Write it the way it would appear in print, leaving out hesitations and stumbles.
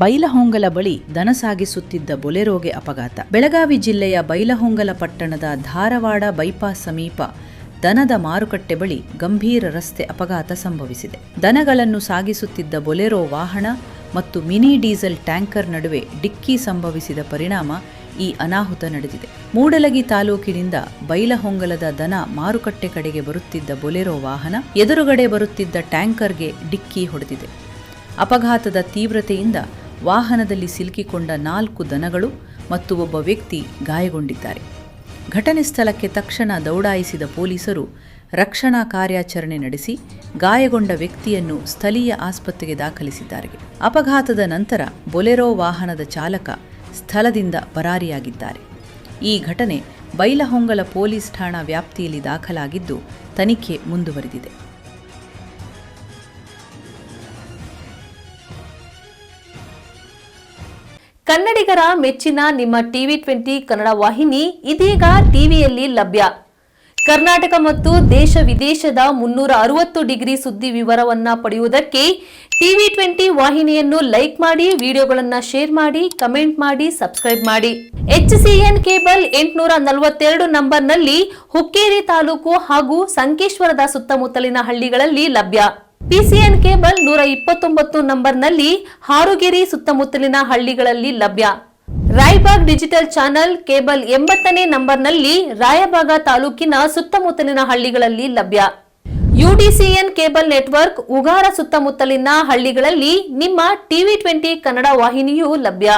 ಬೈಲಹೊಂಗಲ ಬಳಿ ದನ ಸಾಗಿಸುತ್ತಿದ್ದ ಬೊಲೆರೋಗೆ ಅಪಘಾತ. ಬೆಳಗಾವಿ ಜಿಲ್ಲೆಯ ಬೈಲಹೊಂಗಲ ಪಟ್ಟಣದ ಧಾರವಾಡ ಬೈಪಾಸ್ ಸಮೀಪ ದನದ ಮಾರುಕಟ್ಟೆ ಬಳಿ ಗಂಭೀರ ರಸ್ತೆ ಅಪಘಾತ ಸಂಭವಿಸಿದೆ. ದನಗಳನ್ನು ಸಾಗಿಸುತ್ತಿದ್ದ ಬೊಲೆರೋ ವಾಹನ ಮತ್ತು ಮಿನಿ ಡೀಸೆಲ್ ಟ್ಯಾಂಕರ್ ನಡುವೆ ಡಿಕ್ಕಿ ಸಂಭವಿಸಿದ ಪರಿಣಾಮ ಈ ಅನಾಹುತ ನಡೆದಿದೆ. ಮೂಡಲಗಿ ತಾಲೂಕಿನಿಂದ ಬೈಲಹೊಂಗಲದ ದನ ಮಾರುಕಟ್ಟೆ ಕಡೆಗೆ ಬರುತ್ತಿದ್ದ ಬೊಲೆರೋ ವಾಹನ ಎದುರುಗಡೆ ಬರುತ್ತಿದ್ದ ಟ್ಯಾಂಕರ್ಗೆ ಡಿಕ್ಕಿ ಹೊಡೆದಿದೆ. ಅಪಘಾತದ ತೀವ್ರತೆಯಿಂದ ವಾಹನದಲ್ಲಿ ಸಿಲುಕಿಕೊಂಡ 4 ದನಗಳು ಮತ್ತು ಒಬ್ಬ ವ್ಯಕ್ತಿ ಗಾಯಗೊಂಡಿದ್ದಾರೆ. ಘಟನೆ ಸ್ಥಳಕ್ಕೆ ತಕ್ಷಣ ದೌಡಾಯಿಸಿದ ಪೊಲೀಸರು ರಕ್ಷಣಾ ಕಾರ್ಯಾಚರಣೆ ನಡೆಸಿ ಗಾಯಗೊಂಡ ವ್ಯಕ್ತಿಯನ್ನು ಸ್ಥಳೀಯ ಆಸ್ಪತ್ರೆಗೆ ದಾಖಲಿಸಿದ್ದಾರೆ. ಅಪಘಾತದ ನಂತರ ಬೊಲೆರೋ ವಾಹನದ ಚಾಲಕ ಸ್ಥಳದಿಂದ ಪರಾರಿಯಾಗಿದ್ದಾರೆ. ಈ ಘಟನೆ ಬೈಲಹೊಂಗಲ ಪೊಲೀಸ್ ಠಾಣಾ ವ್ಯಾಪ್ತಿಯಲ್ಲಿ ದಾಖಲಾಗಿದ್ದು ತನಿಖೆ ಮುಂದುವರೆದಿದೆ. ಕನ್ನಡಿಗರ ಮೆಚ್ಚಿನ ನಿಮ್ಮ ಟಿವಿ20 ಕನ್ನಡ ವಾಹಿನಿ ಇದೀಗ ಟಿವಿಯಲ್ಲಿ ಲಭ್ಯ. ಕರ್ನಾಟಕ ಮತ್ತು ದೇಶ ವಿದೇಶದ 360 ಡಿಗ್ರಿ ಸುದ್ದಿ ವಿವರವನ್ನ ಪಡೆಯುವುದಕ್ಕೆ ಟಿವಿ20 ವಾಹಿನಿಯನ್ನು ಲೈಕ್ ಮಾಡಿ, ವಿಡಿಯೋಗಳನ್ನು ಶೇರ್ ಮಾಡಿ, ಕಮೆಂಟ್ ಮಾಡಿ, ಸಬ್ಸ್ಕ್ರೈಬ್ ಮಾಡಿ. HCN ಕೇಬಲ್ 842 ನಂಬರ್ನಲ್ಲಿ ಹುಕ್ಕೇರಿ ತಾಲೂಕು ಹಾಗೂ ಸಂಕೇಶ್ವರದ ಸುತ್ತಮುತ್ತಲಿನ ಹಳ್ಳಿಗಳಲ್ಲಿ ಲಭ್ಯ. PCN ಕೇಬಲ್ 129 ನಂಬರ್ನಲ್ಲಿ ಹಾರುಗೆರೆ ಸುತ್ತಮುತ್ತಲಿನ ಹಳ್ಳಿಗಳಲ್ಲಿ ಲಭ್ಯ. ರಾಯಬಾಗ್ ಡಿಜಿಟಲ್ ಚಾನೆಲ್ ಕೇಬಲ್ 80ನೇ ನಂಬರ್ನಲ್ಲಿ ರಾಯಬಾಗ ತಾಲೂಕಿನ ಸುತ್ತಮುತ್ತಲಿನ ಹಳ್ಳಿಗಳಲ್ಲಿ ಲಭ್ಯ. UDCN ಕೇಬಲ್ ನೆಟ್ವರ್ಕ್ ಉಗಾರ ಸುತ್ತಮುತ್ತಲಿನ ಹಳ್ಳಿಗಳಲ್ಲಿ ನಿಮ್ಮ ಟಿವಿ20 ಕನ್ನಡ ವಾಹಿನಿಯೂ ಲಭ್ಯ.